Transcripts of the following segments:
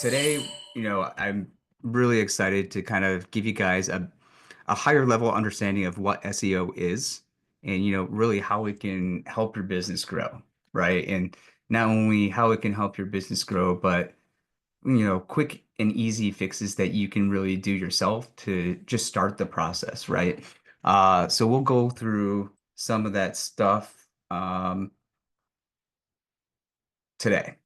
Today, I'm really excited to kind of give you guys a higher level understanding of what SEO is and, really how it can help your business grow, right? And not only how it can help your business grow, but, quick and easy fixes that you can really do yourself to just start the process, right? So we'll go through some of that stuff. Today.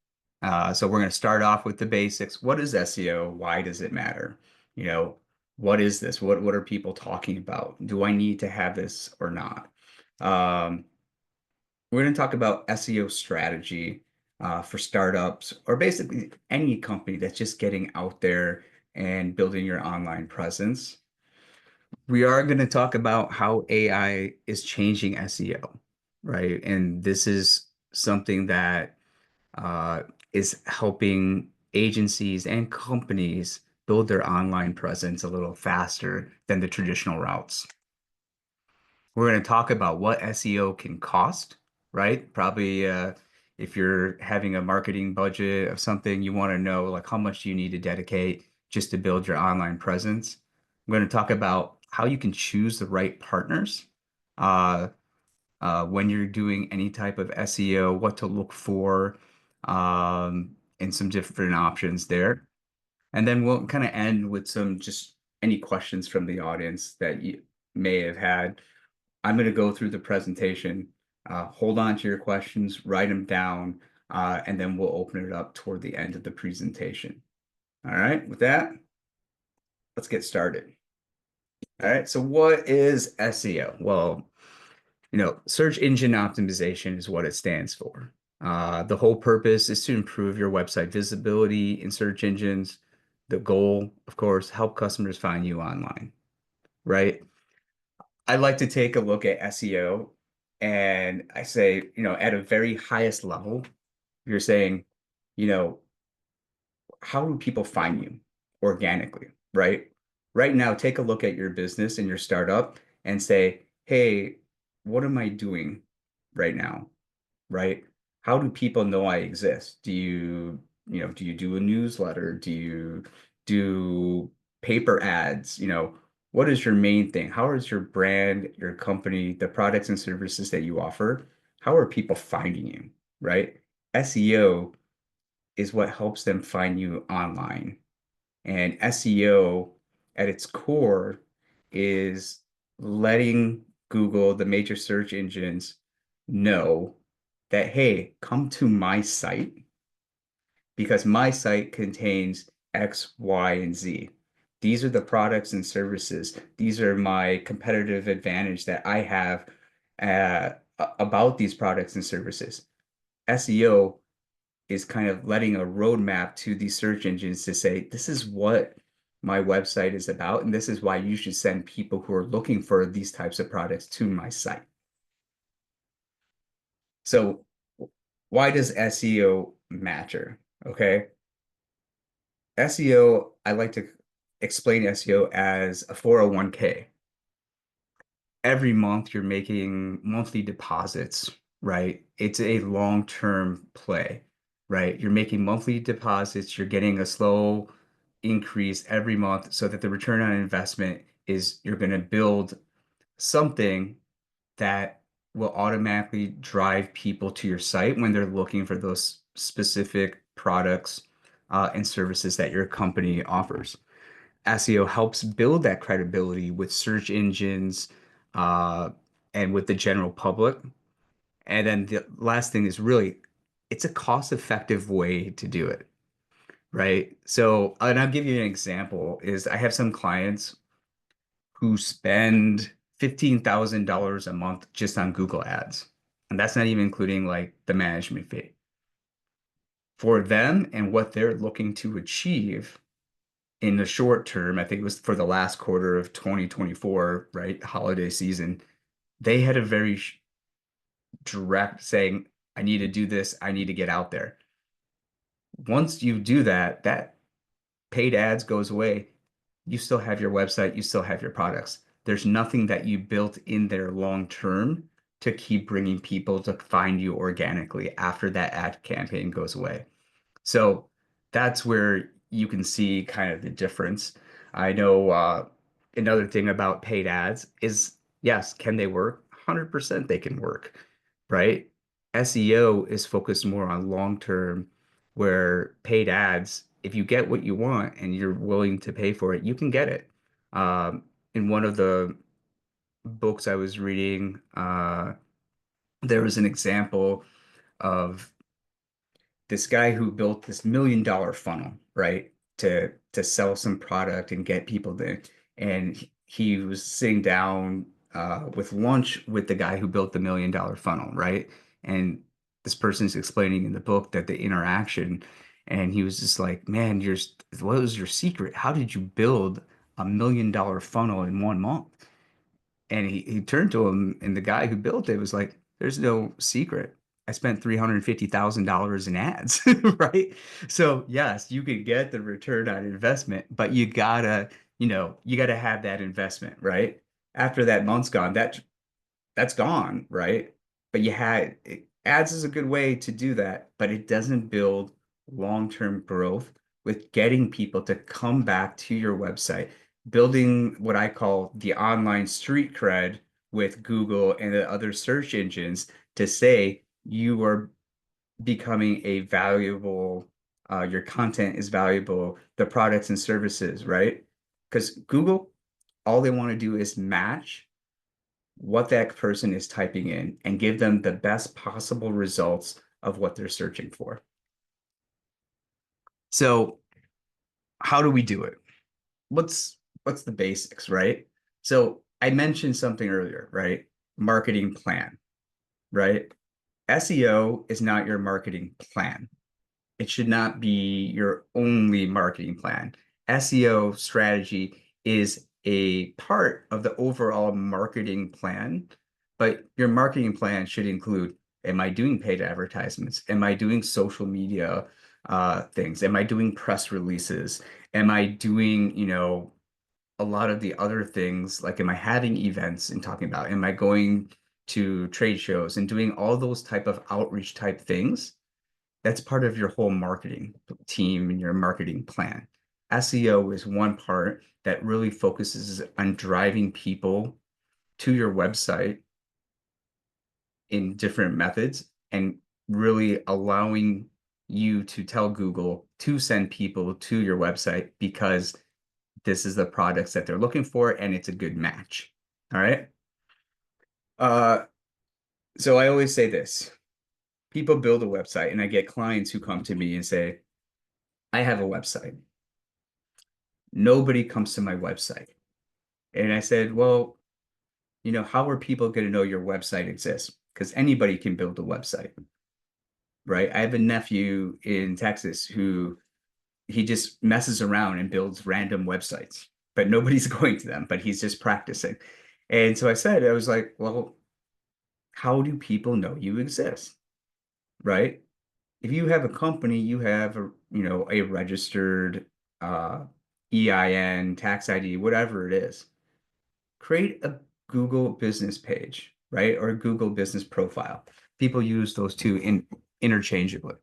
So we're going to start off with the basics. What is SEO? Why does it matter? You know, what is this? What are people talking about? Do I need to have this or not? Um, we're going to talk about SEO strategy for startups or basically any company that's just getting out there and building your online presence. We are going to talk about how AI is changing SEO, right? And this is something that uh, is helping agencies and companies build their online presence a little faster than the traditional routes. We're going to talk about what SEO can cost, right? Probably if you're having a marketing budget of something, you want to know like how much do you need to dedicate just to build your online presence. I'm going to talk about how you can choose the right partners. Uh, when you're doing any type of SEO, what to look for, and some different options there. And then we'll kind of end with some just any questions from the audience that you may have had. I'm going to go through the presentation, hold on to your questions, write them down, and then we'll open it up toward the end of the presentation. All right, with that, let's get started. All right, so what is SEO? Well, search engine optimization is what it stands for. The whole purpose is to improve your website visibility in search engines. The goal, of course, help customers find you online, right? I like to take a look at SEO and I say, at a very highest level, you're saying, you know, how do people find you organically, right? Right now, take a look at your business and your startup and say, hey, what am I doing right now? Right? How do people know I exist? Do you do a newsletter? Do you do paper ads? What is your main thing? How is your brand, your company, the products and services that you offer? How are people finding you? Right? SEO is what helps them find you online. And SEO at its core is letting Google, the major search engines, know that, hey, come to my site because my site contains X, Y, and Z. These are the products and services. These are my competitive advantage that I have about these products and services. SEO is kind of letting a roadmap to these search engines to say, this is what my website is about, and this is why you should send people who are looking for these types of products to my site. So why does SEO matter? Okay. SEO, I like to explain SEO as a 401k. Every month you're making monthly deposits, right? It's a long-term play, right? You're making monthly deposits, you're getting a slow increase every month so that the return on investment is you're going to build something that will automatically drive people to your site when they're looking for those specific products and services that your company offers. SEO helps build that credibility with search engines uh, and with the general public. And then the last thing is really, it's a cost-effective way to do it, right? So, and I'll give you an example, is I have some clients who spend $15,000 a month just on Google Ads. And that's not even including like the management fee. For them and what they're looking to achieve in the short term, I think it was for the last quarter of 2024, right? Holiday season, they had a very direct saying, I need to do this, I need to get out there. Once you do that, that paid ads goes away. You still have your website, you still have your products. There's nothing that you built in there long term to keep bringing people to find you organically after that ad campaign goes away. So that's where you can see kind of the difference. I know another thing about paid ads is yes, can they work? 100% they can work, right? SEO is focused more on long term, where paid ads, if you get what you want and you're willing to pay for it, you can get it. In one of the books I was reading, there was an example of this guy who built this $1 million funnel, right? To sell some product and get people there. And he was sitting down with lunch with the guy who built the $1 million funnel, right? And this person's explaining in the book that the interaction, and he was just like, man, what was your secret? How did you build $1 million funnel in 1 month? And he turned to him, and the guy who built it was like, "There's no secret. I spent $350,000 in ads," right? So yes, you could get the return on investment, but you gotta have that investment, right? After that month's gone, that's gone, right? But ads is a good way to do that, but it doesn't build long-term growth with getting people to come back to your website, building what I call the online street cred with Google and the other search engines to say you are becoming a valuable, your content is valuable, the products and services, right? Because Google, all they want to do is match what that person is typing in and give them the best possible results of what they're searching for. So, how do we do it? What's the basics, right? So, I mentioned something earlier, right? Marketing plan, right? SEO is not your marketing plan. It should not be your only marketing plan. SEO strategy is a part of the overall marketing plan, but your marketing plan should include, am I doing paid advertisements? Am I doing social media things? Am I doing press releases? Am I doing, a lot of the other things? Like, am I having events and talking about? Am I going to trade shows and doing all those type of outreach type things? That's part of your whole marketing team and your marketing plan. SEO is one part that really focuses on driving people to your website in different methods and really allowing you to tell Google to send people to your website because this is the products that they're looking for and it's a good match. All right. Uh, so I always say this. People build a website, and I get clients who come to me and say, I have a website. Nobody comes to my website. And I said, well, how are people going to know your website exists? Because anybody can build a website, right? I have a nephew in Texas who he just messes around and builds random websites, but nobody's going to them, but he's just practicing. And so I was like, well, how do people know you exist, right? If you have a company, you have a registered uh, EIN, tax ID, whatever it is. Create a Google business page, right? Or a Google business profile. People use those two interchangeably.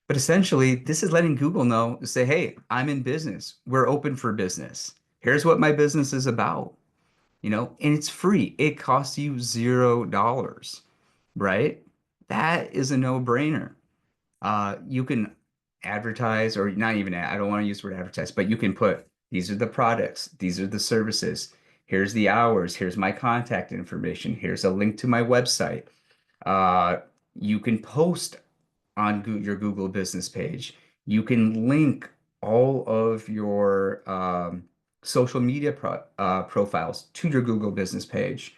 But essentially, this is letting Google know, say, hey, I'm in business. We're open for business. Here's what my business is about, and it's free. It costs you $0, right? That is a no-brainer. You can advertise, or not even, I don't want to use the word advertise, but you can put, these are the products, these are the services, here's the hours, here's my contact information, here's a link to my website. Uh, you can post on your Google business page. You can link all of your social media profiles to your Google business page.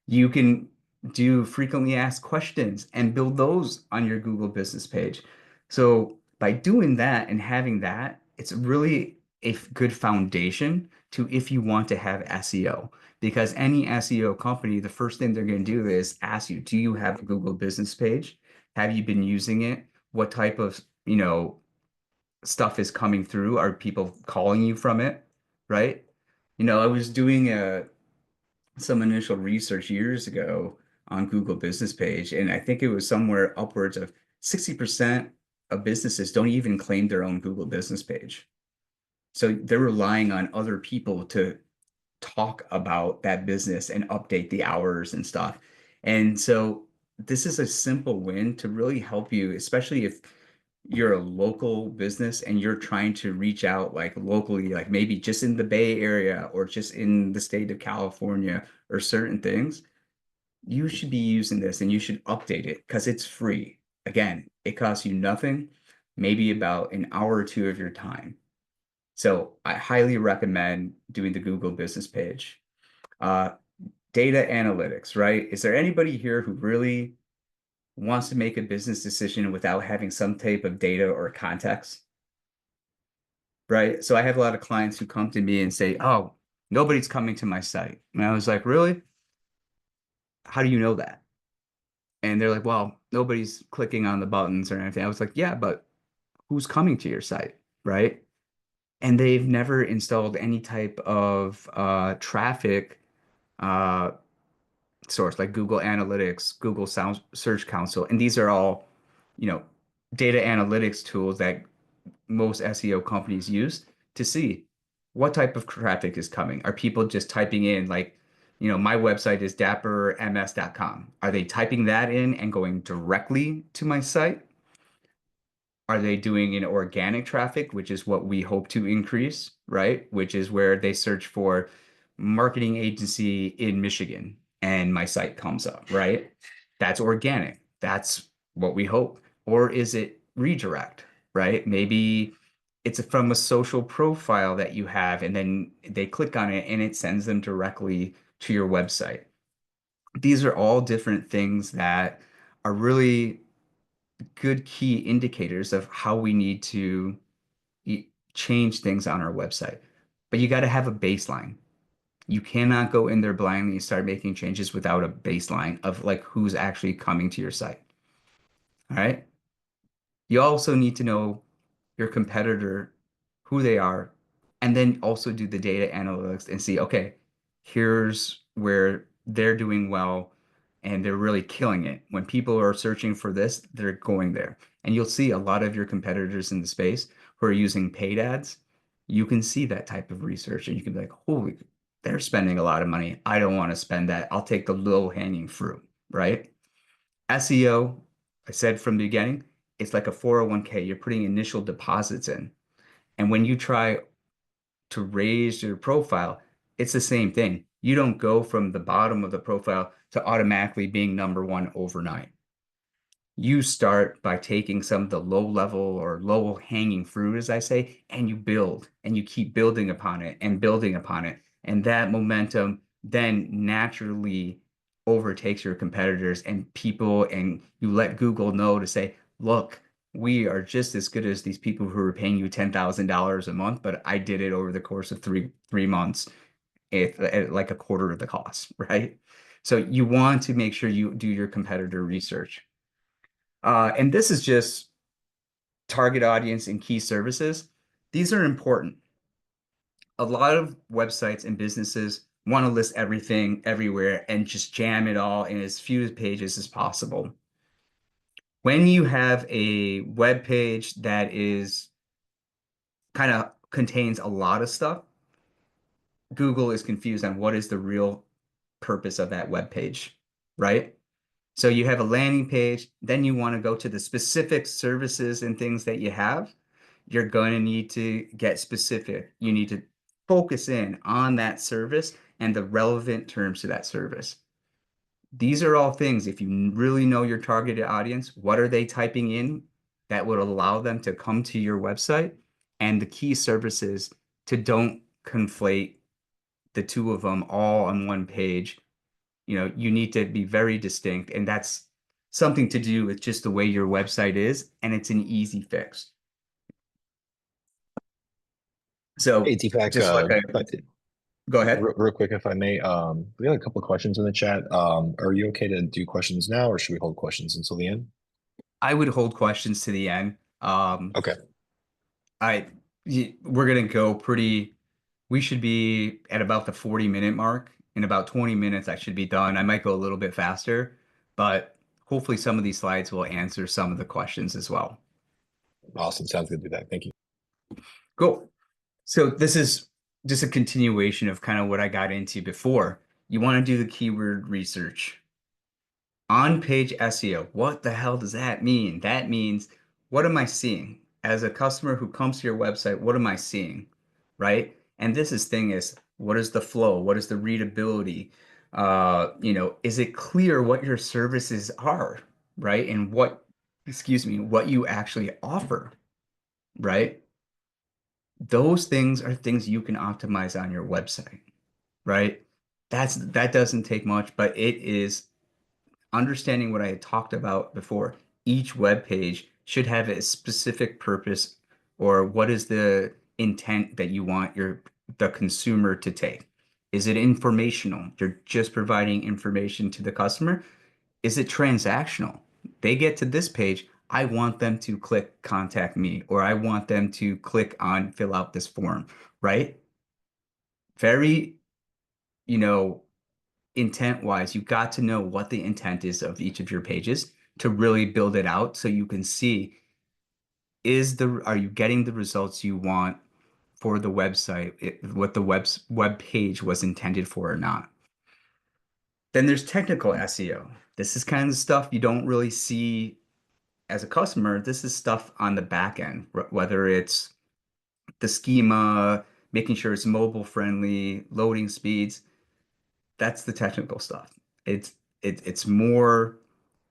You can do frequently asked questions and build those on your Google business page. So by doing that and having that, it's really a good foundation to if you want to have SEO. Because any SEO company, the first thing they're going to do is ask you, do you have a Google business page? Have you been using it? What type of, stuff is coming through? Are people calling you from it? Right? I was doing some initial research years ago on Google Business Page. And I think it was somewhere upwards of 60% of businesses don't even claim their own Google Business Page. So they're relying on other people to talk about that business and update the hours and stuff. And so this is a simple win to really help you, especially if you're a local business and you're trying to reach out like locally, like maybe just in the Bay Area or just in the state of California or certain things. You should be using this and you should update it because it's free. Again, it costs you nothing, maybe about an hour or two of your time. So I highly recommend doing the Google business page. Uh, Data analytics, right? Is there anybody here who really wants to make a business decision without having some type of data or context? Right? So I have a lot of clients who come to me and say, "Oh, nobody's coming to my site." And I was like, "Really? How do you know that?" And they're like, "Well, nobody's clicking on the buttons or anything." I was like, "Yeah, but who's coming to your site?" Right? And they've never installed any type of traffic uh, source like Google Analytics, Google Sound Search Console, and these are all, you know, data analytics tools that most SEO companies use to see what type of traffic is coming. Are people just typing in like, my website is dapperms.com. Are they typing that in and going directly to my site? Are they doing an organic traffic, which is what we hope to increase, right? Which is where they search for marketing agency in Michigan and my site comes up, right? That's organic. That's what we hope. Or is it redirect, right? Maybe it's from a social profile that you have and then they click on it and it sends them directly to your website. These are all different things that are really good key indicators of how we need to change things on our website. But you got to have a baseline. You cannot go in there blindly and start making changes without a baseline of like who's actually coming to your site. All right. You also need to know your competitor, who they are, and then also do the data analytics and see, okay, here's where they're doing well and they're really killing it. When people are searching for this, they're going there. And you'll see a lot of your competitors in the space who are using paid ads. You can see that type of research and you can be like, holy, they're spending a lot of money. I don't want to spend that. I'll take the low hanging fruit, right? SEO, I said from the beginning, it's like a 401k. You're putting initial deposits in. And when you try to raise your profile, it's the same thing. You don't go from the bottom of the profile to automatically being number one overnight. You start by taking some of the low level or low hanging fruit, as I say, and you build and you keep building upon it and building upon it. And that momentum then naturally overtakes your competitors and people, and you let Google know to say, look, we are just as good as these people who are paying you $10,000 a month, but I did it over the course of three months at like a quarter of the cost, right? So you want to make sure you do your competitor research. And this is just target audience and key services. These are important. A lot of websites and businesses want to list everything everywhere and just jam it all in as few pages as possible. When you have a web page that is kind of contains a lot of stuff, Google is confused on what is the real purpose of that web page, right? So you have a landing page, then you want to go to the specific services and things that you have. You're going to need to get specific. You need to focus in on that service and the relevant terms to that service. These are all things, if you really know your targeted audience, what are they typing in that would allow them to come to your website? And the key services to don't conflate the two of them all on one page. You need to be very distinct, and that's something to do with just the way your website is, and it's an easy fix. Hey, So Deepak, just like I go ahead. real quick, if I may, we got a couple of questions in the chat. Are you okay to do questions now, or should we hold questions until the end? I would hold questions to the end. Okay. We're gonna go pretty, we should be at about the 40-minute mark, In about 20 minutes, I should be done. I might go a little bit faster, but hopefully some of these slides will answer some of the questions as well. Awesome. Sounds good to do that. Thank you. Cool. So this is just a continuation of kind of what I got into before. You want to do the keyword research. On-page SEO. What the hell does that mean? That means, what am I seeing? As a customer who comes to your website, what am I seeing? Right? And thing is, what is the flow? What is the readability? Is it clear what your services are, right? And what you actually offer, right? Those things are things you can optimize on your website, right? That doesn't take much, but it is understanding what I had talked about before. Each web page should have a specific purpose, or what is the intent that you want the consumer to take? Is it informational? You're just providing information to the customer. Is it transactional? They get to this page, I want them to click contact me, or I want them to click on fill out this form, right? Very, you know, intent wise, you got to know what the intent is of each of your pages to really build it out so you can see, are you getting the results you want for the website, what the web page was intended for or not. Then there's technical SEO. This is kind of stuff you don't really see as a customer. This is stuff on the back end, whether it's the schema, making sure it's mobile friendly, loading speeds. That's the technical stuff. It's more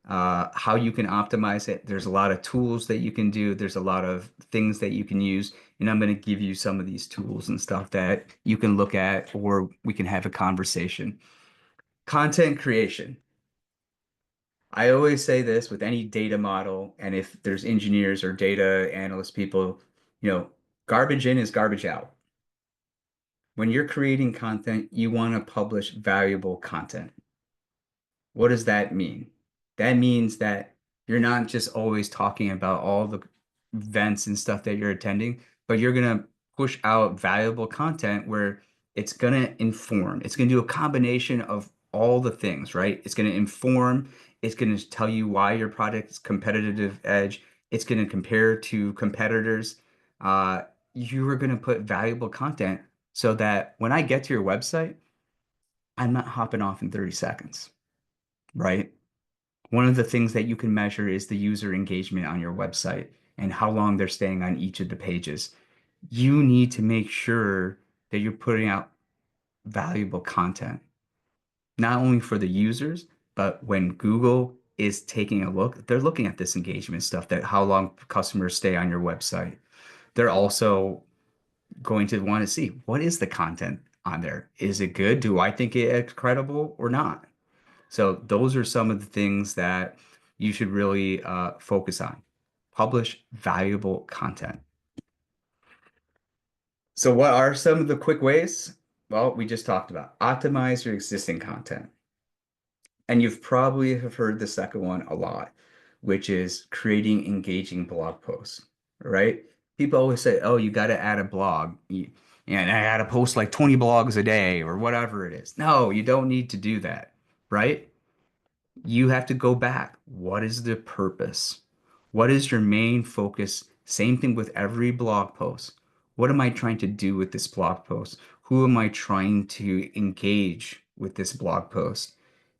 how you can optimize it. There's a lot of tools that you can do. There's a lot of things that you can use. And I'm going to give you some of these tools and stuff that you can look at, or we can have a conversation. Content creation. I always say this with any data model, and if there's engineers or data analyst people, garbage in is garbage out. When you're creating content, you want to publish valuable content. What does that mean? That means that you're not just always talking about all the events and stuff that you're attending, but you're going to push out valuable content where it's going to inform. It's going to do a combination of all the things, right? It's going to inform, it's going to tell you why your product's competitive edge, it's going to compare to competitors. Uh, you are going to put valuable content so that when I get to your website, I'm not hopping off in 30 seconds, right? One of the things that you can measure is the user engagement on your website and how long they're staying on each of the pages. You need to make sure that you're putting out valuable content, not only for the users, but when Google is taking a look, they're looking at this engagement stuff, that how long customers stay on your website. They're also going to want to see, what is the content on there? Is it good? Do I think it's credible or not? So those are some of the things that you should really focus on. Publish valuable content. So what are some of the quick ways? Well, we just talked about optimize your existing content. And you've probably have heard the second one a lot, which is creating engaging blog posts, right? People always say, oh, you got to add a blog. And I got to post like 20 blogs a day or whatever it is. No, you don't need to do that, right? You have to go back. What is the purpose? What is your main focus? Same thing with every blog post. What am I trying to do with this blog post? Who am I trying to engage with this blog post?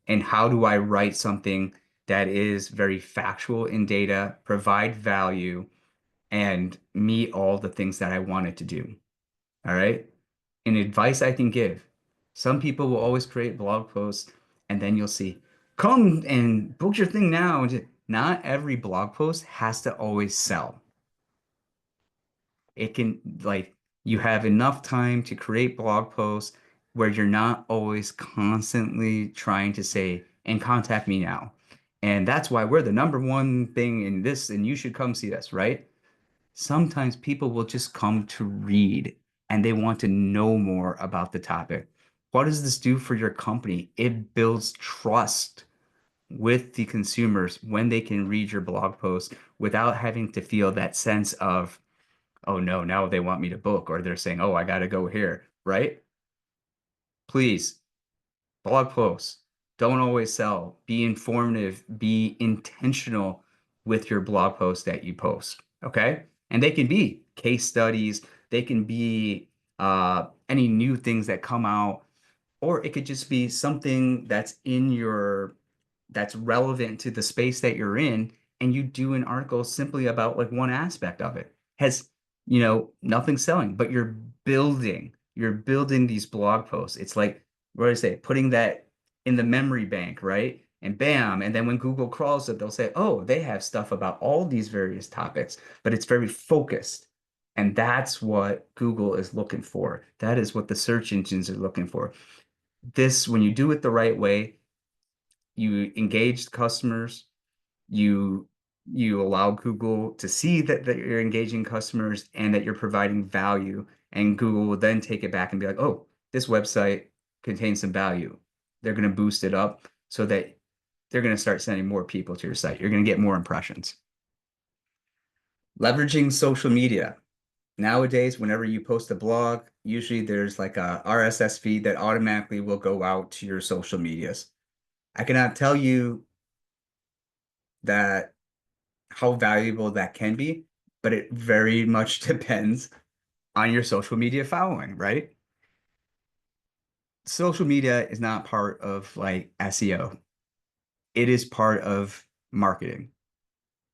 And how do I write something that is very factual in data, provide value, and meet all the things that I want it to do? All right. And advice I can give. Some people will always create blog posts and then you'll see, come and book your thing now. Not every blog post has to always sell. It can, like, you have enough time to create blog posts where you're not always constantly trying to say, and contact me now. And that's why we're the number one thing in this, and you should come see us, right? Sometimes people will just come to read and they want to know more about the topic. What does this do for your company? It builds trust with the consumers when they can read your blog post without having to feel that sense of, oh no, now they want me to book, or they're saying, oh, I got to go here, right? Please blog posts don't always sell. Be informative, be intentional with your blog posts that you post. Okay. And they can be case studies, they can be any new things that come out, or it could just be something that's relevant to the space that you're in, and you do an article simply about like one aspect of it. Has, nothing selling, but you're building these blog posts. It's like, what do I say, putting that in the memory bank, right? And bam, and then when Google crawls it, they'll say, oh, they have stuff about all these various topics, but it's very focused. And that's what Google is looking for. That is what the search engines are looking for. When you do it the right way, you engage the customers, you you allow Google to see that you're engaging customers and that you're providing value, and Google will then take it back and be like, oh, this website contains some value. They're going to boost it up so that they're going to start sending more people to your site. You're going to get more impressions. Leveraging social media. Nowadays, whenever you post a blog, usually there's like a RSS feed that automatically will go out to your social medias. I cannot tell you that how valuable that can be, but it very much depends on your social media following, right? Social media is not part of like SEO. It is part of marketing,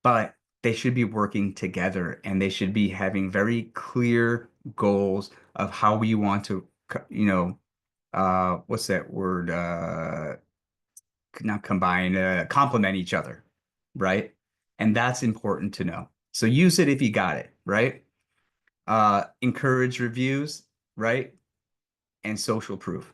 but they should be working together and they should be having very clear goals of how we want to, what's that word? Not combine, complement each other, right? And that's important to know. So use it if you got it, right? Encourage reviews, right? And social proof.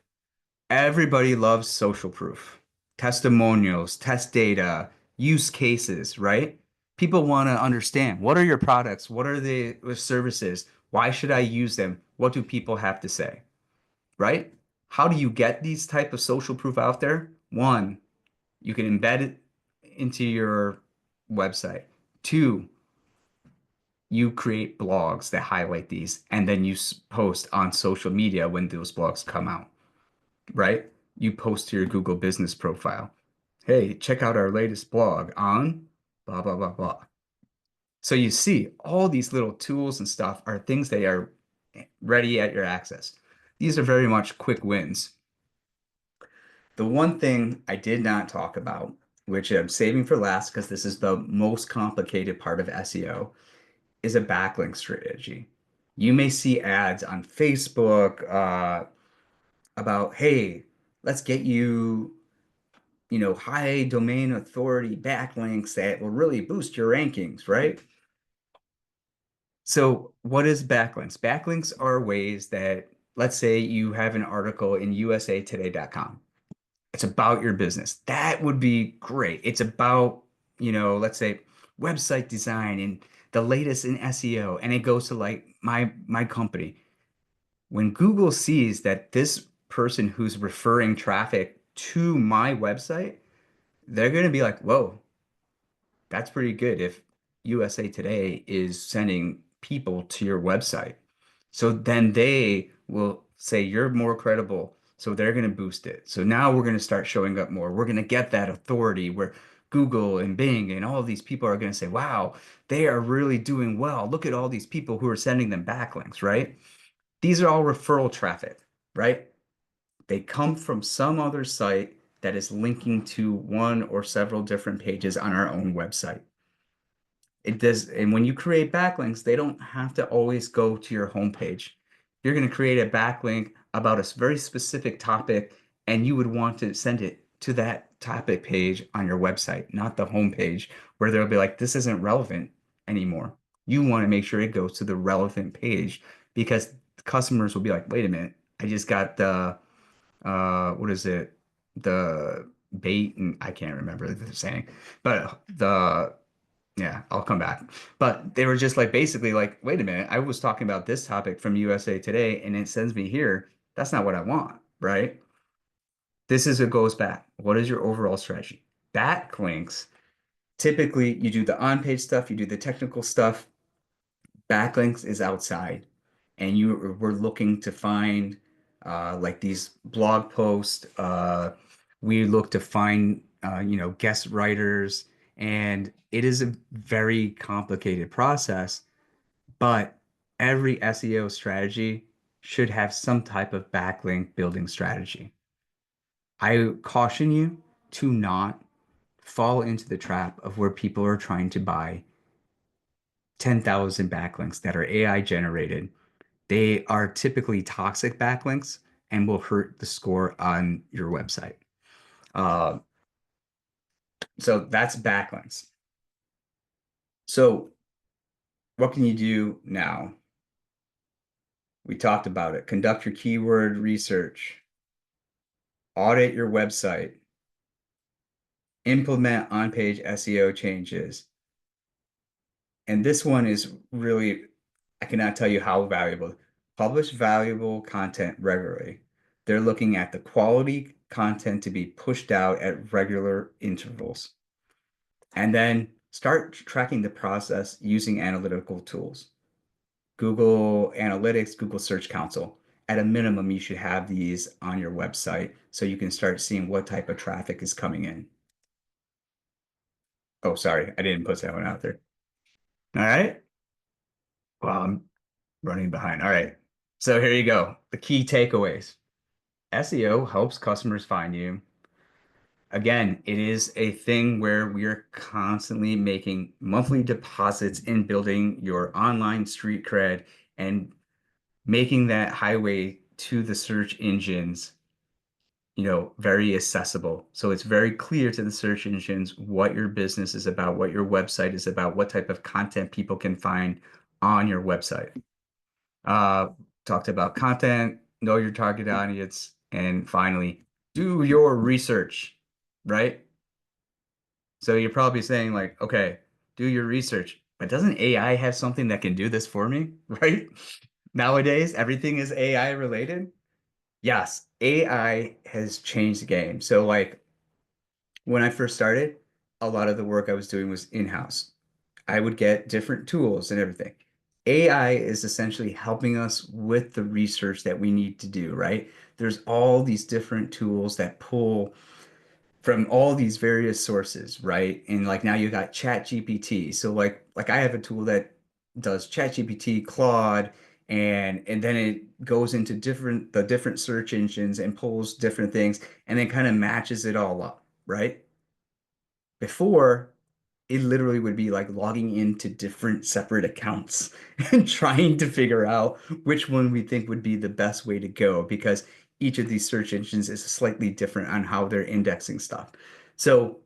Everybody loves social proof, testimonials, test data, use cases, right? People want to understand, what are your products? What are the services? Why should I use them? What do people have to say, right? How do you get these type of social proof out there? One, you can embed it into your website. Two, you create blogs that highlight these, and then you post on social media when those blogs come out, right? You post to your Google business profile. Hey, check out our latest blog on blah, blah, blah, blah. So you see all these little tools and stuff are things that are ready at your access. These are very much quick wins. The one thing I did not talk about, which I'm saving for last because this is the most complicated part of SEO, is a backlink strategy. You may see ads on Facebook about, hey, let's get you, high domain authority backlinks that will really boost your rankings, right? So, what is backlinks? Backlinks are ways that, let's say you have an article in usatoday.com. It's about your business. That would be great. It's about, let's say website design and the latest in SEO, and it goes to like my company. When Google sees that this person who's referring traffic to my website, they're going to be like, whoa, that's pretty good if USA Today is sending people to your website. So then they will say you're more credible. So they're going to boost it. So now we're going to start showing up more. We're going to get that authority where Google and Bing and all these people are going to say, wow, they are really doing well. Look at all these people who are sending them backlinks, right? These are all referral traffic, right? They come from some other site that is linking to one or several different pages on our own website. It does, and when you create backlinks, they don't have to always go to your homepage. You're going to create a backlink about a very specific topic, and you would want to send it to that topic page on your website, not the homepage where they'll be like, this isn't relevant anymore. You want to make sure it goes to the relevant page because customers will be like, wait a minute, I just got the what is it? The bait, and I can't remember the saying, but yeah, I'll come back. But they were just like basically like, wait a minute, I was talking about this topic from USA Today and it sends me here. That's not what I want, right? This is it goes back. What is your overall strategy? Backlinks, typically you do the on-page stuff, you do the technical stuff. Backlinks is outside, and we're looking to find like these blog posts. We look to find, guest writers, and it is a very complicated process, but every SEO strategy should have some type of backlink building strategy. I caution you to not fall into the trap of where people are trying to buy 10,000 backlinks that are AI generated. They are typically toxic backlinks and will hurt the score on your website. Uh, so that's backlinks. So what can you do now? We talked about it. Conduct your keyword research, audit your website, implement on-page SEO changes. And this one is really, I cannot tell you how valuable. Publish valuable content regularly. They're looking at the quality content to be pushed out at regular intervals. And then start tracking the process using analytical tools. Google Analytics, Google Search Console. At a minimum, you should have these on your website so you can start seeing what type of traffic is coming in. Oh, sorry, I didn't put that one out there. All right. Well, I'm running behind. All right. So here you go. The key takeaways. SEO helps customers find you. Again, it is a thing where we are constantly making monthly deposits in building your online street cred and making that highway to the search engines, very accessible. So it's very clear to the search engines what your business is about, what your website is about, what type of content people can find on your website. Uh, Talked about content, know your target audience, and finally, do your research, right? So you're probably saying like, okay, do your research, but doesn't AI have something that can do this for me, right? Nowadays, everything is AI related. Yes, AI has changed the game. So like when I first started, a lot of the work I was doing was in-house. I would get different tools and everything. AI is essentially helping us with the research that we need to do, right? There's all these different tools that pull from all these various sources, right? And like now you got Chat GPT. So like I have a tool that does Chat GPT, Claude, and then it goes into different search engines and pulls different things and then kind of matches it all up, right? Before, it literally would be like logging into different separate accounts and trying to figure out which one we think would be the best way to go because each of these search engines is slightly different on how they're indexing stuff. So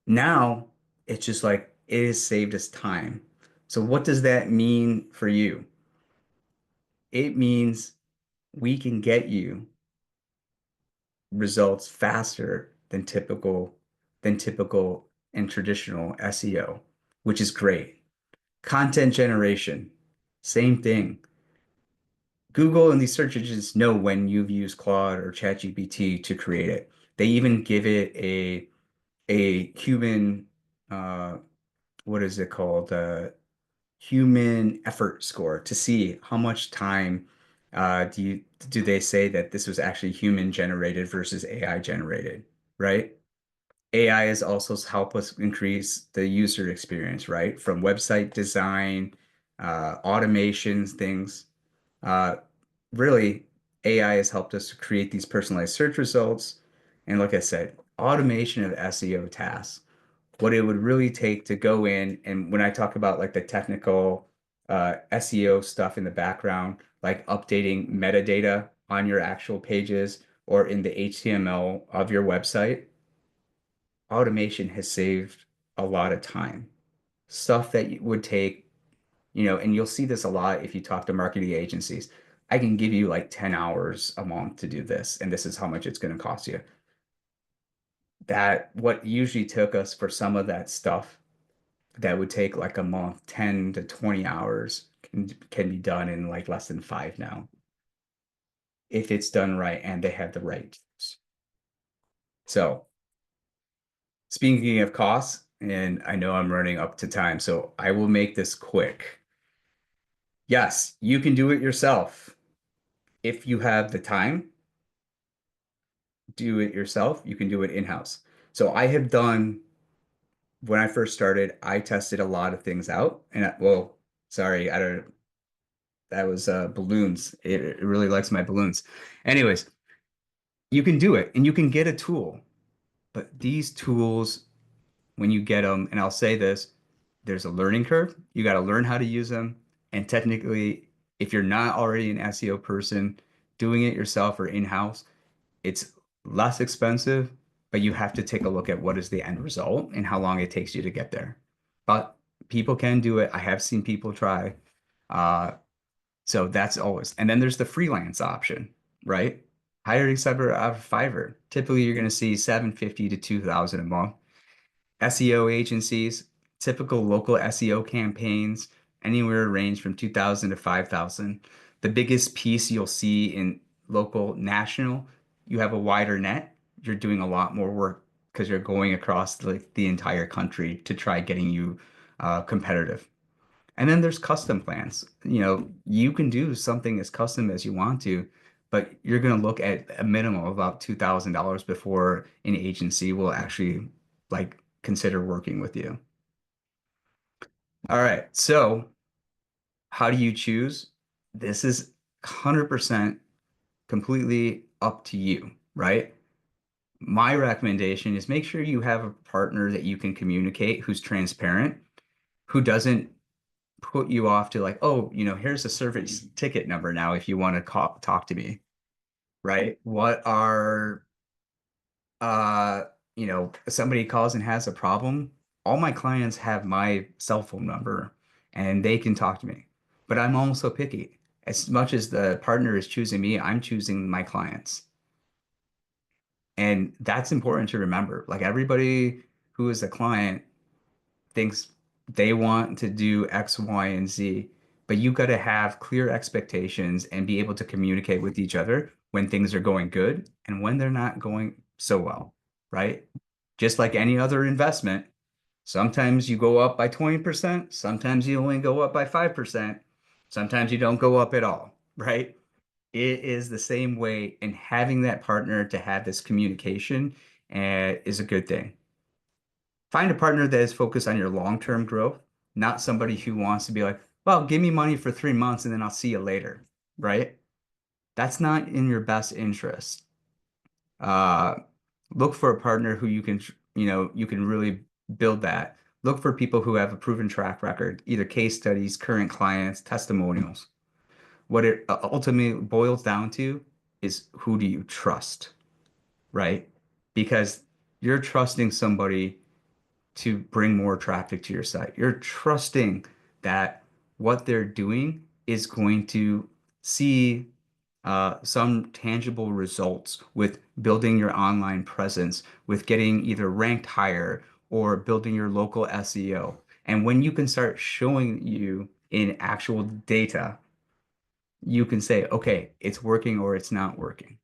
now it's just like it has saved us time. So what does that mean for you? It means we can get you results faster than typical and traditional SEO, which is great. Content generation, same thing. Google and these search engines know when you've used Claude or ChatGPT to create it. They even give it a human what is it called? Human effort score to see how much time do they say that this was actually human generated versus AI generated, right? AI has also helped us increase the user experience, right? From website design, automations, things. Uh, Really, AI has helped us to create these personalized search results. And like I said, automation of SEO tasks, what it would really take to go in. And when I talk about like the technical SEO stuff in the background, like updating metadata on your actual pages or in the HTML of your website, automation has saved a lot of time. Stuff that would take, and you'll see this a lot if you talk to marketing agencies. I can give you like 10 hours a month to do this, and this is how much it's going to cost you. That what usually took us for some of that stuff that would take like a month, 10 to 20 hours can be done in like less than 5 now if it's done right and they have the right tools. So speaking of costs, and I know I'm running up to time, so I will make this quick. Yes, you can do it yourself if you have the time. do it yourself, you can do it in-house. So I have done, when I first started, I tested a lot of things out. And well, sorry, I don't, that was balloons. It really likes my balloons. Anyways, you can do it and you can get a tool, but these tools, when you get them, and I'll say this, there's a learning curve. You got to learn how to use them. And technically, if you're not already an SEO person, doing it yourself or in-house, it's less expensive, but you have to take a look at what is the end result and how long it takes you to get there. But people can do it. I have seen people try. Uh, so that's always, and then there's the freelance option, right? Hiring somebody out of Fiverr. Typically, you're going to see 750 to 2,000 a month. SEO agencies, typical local SEO campaigns, anywhere range from 2,000 to 5,000. The biggest piece you'll see in local, national, you have a wider net. You're doing a lot more work because you're going across like the entire country to try getting you competitive. And then there's custom plans. You know, you can do something as custom as you want to, but you're going to look at a minimum of about $2,000 before an agency will actually like consider working with you. All right. So how do you choose? This is 100% completely up to you, right? My recommendation is make sure you have a partner that you can communicate, who's transparent, who doesn't put you off to like, oh, here's a service ticket number now if you want to talk to me, right? What are somebody calls and has a problem, all my clients have my cell phone number and they can talk to me. But I'm also picky. As much as the partner is choosing me, I'm choosing my clients. And that's important to remember. Like everybody who is a client thinks they want to do X, Y, and Z, but you got to have clear expectations and be able to communicate with each other when things are going good and when they're not going so well, right? Just like any other investment, sometimes you go up by 20%, sometimes you only go up by 5%, sometimes you don't go up at all, right? It is the same way, and having that partner to have this communication is a good thing. Find a partner that is focused on your long-term growth, not somebody who wants to be like, well, give me money for 3 months and then I'll see you later, right? That's not in your best interest. Uh, Look for a partner who you can really build that. Look for people who have a proven track record, either case studies, current clients, testimonials. What it ultimately boils down to is who do you trust, right? Because you're trusting somebody to bring more traffic to your site. You're trusting that what they're doing is going to see some tangible results with building your online presence, with getting either ranked higher or building your local SEO. And when you can start showing you in actual data, you can say, okay, it's working or it's not working.